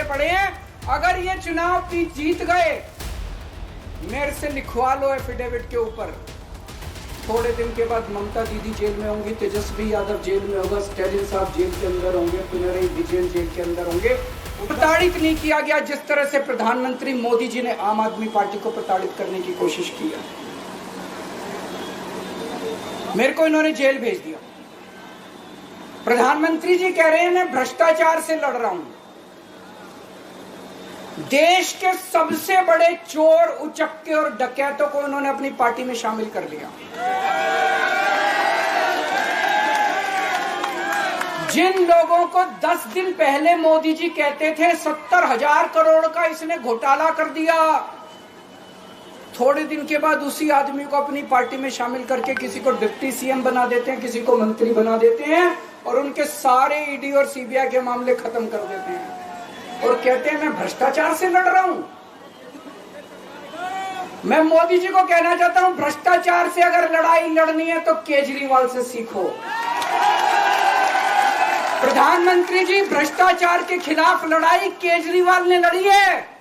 पड़े हैं। अगर ये चुनाव जीत गए, मेरे से लिखवा लो एफिडेविट के ऊपर, थोड़े दिन के बाद ममता दीदी जेल में होंगी, तेजस्वी यादव जेल में होगा, स्टैलिन साहब जेल के अंदर होंगे, पिनरई विजयन जेल के अंदर होंगे। प्रताड़ित नहीं किया गया जिस तरह से प्रधानमंत्री मोदी जी ने आम आदमी पार्टी को प्रताड़ित करने की कोशिश की है। मेरे को इन्होंने जेल भेज दिया। प्रधानमंत्री जी कह रहे हैं मैं भ्रष्टाचार से लड़ रहा हूं। देश के सबसे बड़े चोर, उचक्के और डकैतों को उन्होंने अपनी पार्टी में शामिल कर लिया। जिन लोगों को 10 दिन पहले मोदी जी कहते थे 70,000 करोड़ का इसने घोटाला कर दिया, थोड़े दिन के बाद उसी आदमी को अपनी पार्टी में शामिल करके किसी को डिप्टी सीएम बना देते हैं, किसी को मंत्री बना देते हैं और उनके सारे ईडी और सीबीआई के मामले खत्म कर देते हैं और कहते हैं मैं भ्रष्टाचार से लड़ रहा हूं। मैं मोदी जी को कहना चाहता हूं, भ्रष्टाचार से अगर लड़ाई लड़नी है तो केजरीवाल से सीखो। प्रधानमंत्री जी, भ्रष्टाचार के खिलाफ लड़ाई केजरीवाल ने लड़ी है।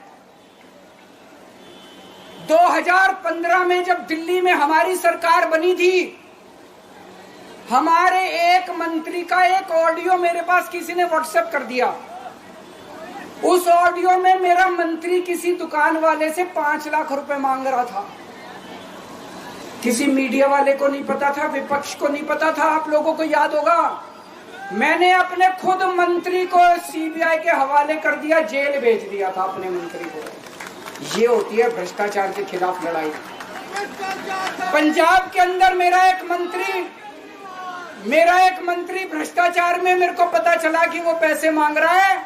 2015 में जब दिल्ली में हमारी सरकार बनी थी, हमारे एक मंत्री का एक ऑडियो मेरे पास किसी ने व्हाट्सएप कर दिया। उस ऑडियो में मेरा मंत्री किसी दुकान वाले से 5 लाख रुपए मांग रहा था। किसी मीडिया वाले को नहीं पता था, विपक्ष को नहीं पता था। आप लोगों को याद होगा, मैंने अपने खुद मंत्री को सीबीआई के हवाले कर दिया, जेल भेज दिया था अपने मंत्री को। ये होती है भ्रष्टाचार के खिलाफ लड़ाई। पंजाब के अंदर मेरा एक मंत्री भ्रष्टाचार में, मेरे को पता चला कि वो पैसे मांग रहा है।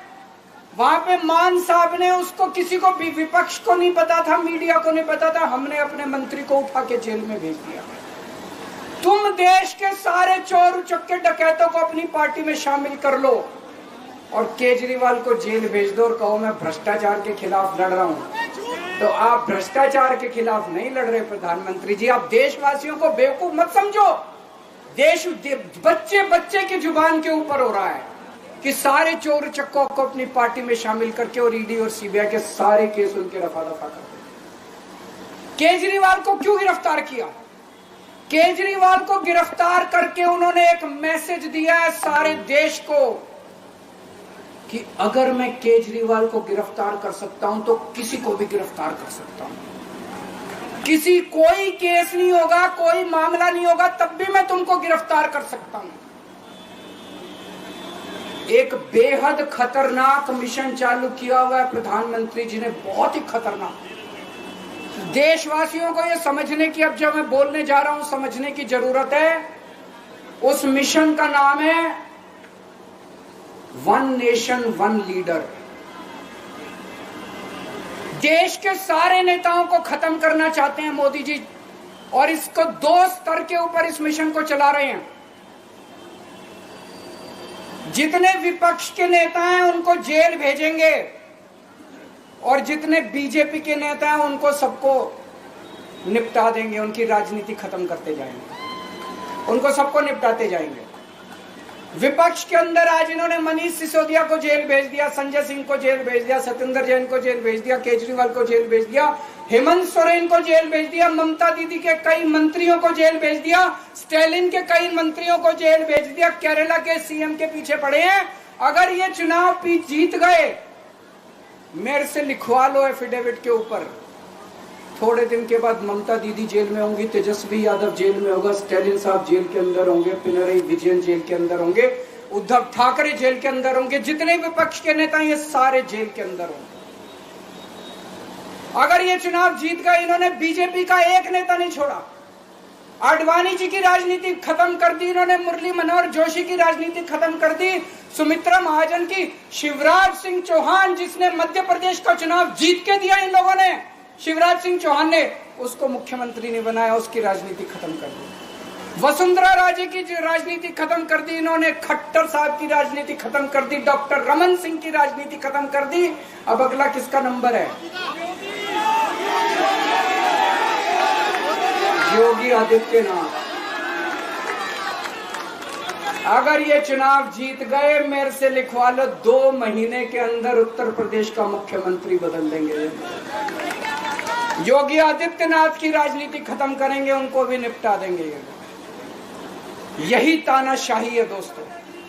वहां पे मान साहब ने उसको, किसी को भी, विपक्ष को नहीं पता था, मीडिया को नहीं पता था, हमने अपने मंत्री को उठा के जेल में भेज दिया। तुम देश के सारे चोर उचक्के डकैतों को अपनी पार्टी में शामिल कर लो और केजरीवाल को जेल भेज दो और कहो मैं भ्रष्टाचार के खिलाफ लड़ रहा हूं। तो आप भ्रष्टाचार के खिलाफ नहीं लड़ रहे प्रधानमंत्री जी। आप देशवासियों को बेवकूफ मत समझो। देश बच्चे बच्चे की जुबान के ऊपर हो रहा है कि सारे चोर चक्कों को अपनी पार्टी में शामिल करके और ईडी और सीबीआई के सारे केस उनके रफा दफा कर दे। केजरीवाल को क्यों गिरफ्तार किया? केजरीवाल को गिरफ्तार करके उन्होंने एक मैसेज दिया है सारे देश को कि अगर मैं केजरीवाल को गिरफ्तार कर सकता हूं तो किसी को भी गिरफ्तार कर सकता हूं। कोई केस नहीं होगा, कोई मामला नहीं होगा, तब भी मैं तुमको गिरफ्तार कर सकता हूं। एक बेहद खतरनाक मिशन चालू किया हुआ है प्रधानमंत्री जी ने, बहुत ही खतरनाक। देशवासियों को यह समझने की, अब जब मैं बोलने जा रहा हूं, समझने की जरूरत है। उस मिशन का नाम है वन नेशन वन लीडर। देश के सारे नेताओं को खत्म करना चाहते हैं मोदी जी और इसको 2 स्तर के ऊपर इस मिशन को चला रहे हैं। जितने विपक्ष के नेता हैं उनको जेल भेजेंगे और जितने बीजेपी के नेता हैं उनको सबको निपटा देंगे, उनकी राजनीति खत्म करते जाएंगे, उनको सबको निपटाते जाएंगे। विपक्ष के अंदर आज इन्होंने मनीष सिसोदिया को जेल भेज दिया, संजय सिंह को जेल भेज दिया, सत्येंद्र जैन को जेल भेज दिया, केजरीवाल को जेल भेज दिया, हेमंत सोरेन को जेल भेज दिया, ममता दीदी के कई मंत्रियों को जेल भेज दिया, स्टैलिन के कई मंत्रियों को जेल भेज दिया, केरला के सीएम के पीछे पड़े हैं। अगर ये चुनाव जीत गए, मेरे से लिखवा लो एफिडेविट के ऊपर, थोड़े दिन के बाद ममता दीदी जेल में होंगी, तेजस्वी यादव जेल में होगा, स्टैलिन साहब जेल के अंदर होंगे, पिनरई विजयन जेल के अंदर होंगे, उद्धव ठाकरे जेल के अंदर होंगे, जितने विपक्ष के नेता ये सारे जेल के अंदर होंगे। अगर ये चुनाव जीत गए, इन्होंने बीजेपी का एक नेता नहीं छोड़ा। आडवाणी जी की राजनीति खत्म कर दी इन्होंने, मुरली मनोहर जोशी की राजनीति खत्म कर दी, सुमित्रा महाजन की, शिवराज सिंह चौहान जिसने मध्य प्रदेश का चुनाव जीत के दिया इन लोगों ने, शिवराज सिंह चौहान ने उसको मुख्यमंत्री नहीं बनाया, उसकी राजनीति खत्म कर दी। वसुंधरा राजे की राजनीति खत्म कर दी इन्होंने, खट्टर साहब की राजनीति खत्म कर दी, डॉक्टर रमन सिंह की राजनीति खत्म कर दी। अब अगला किसका नंबर है? योगी आदित्यनाथ। अगर ये चुनाव जीत गए, मेरे से लिखवा लो, 2 महीने के अंदर उत्तर प्रदेश का मुख्यमंत्री बदल देंगे। योगी आदित्यनाथ की राजनीति खत्म करेंगे, उनको भी निपटा देंगे। यही तानाशाही है दोस्तों।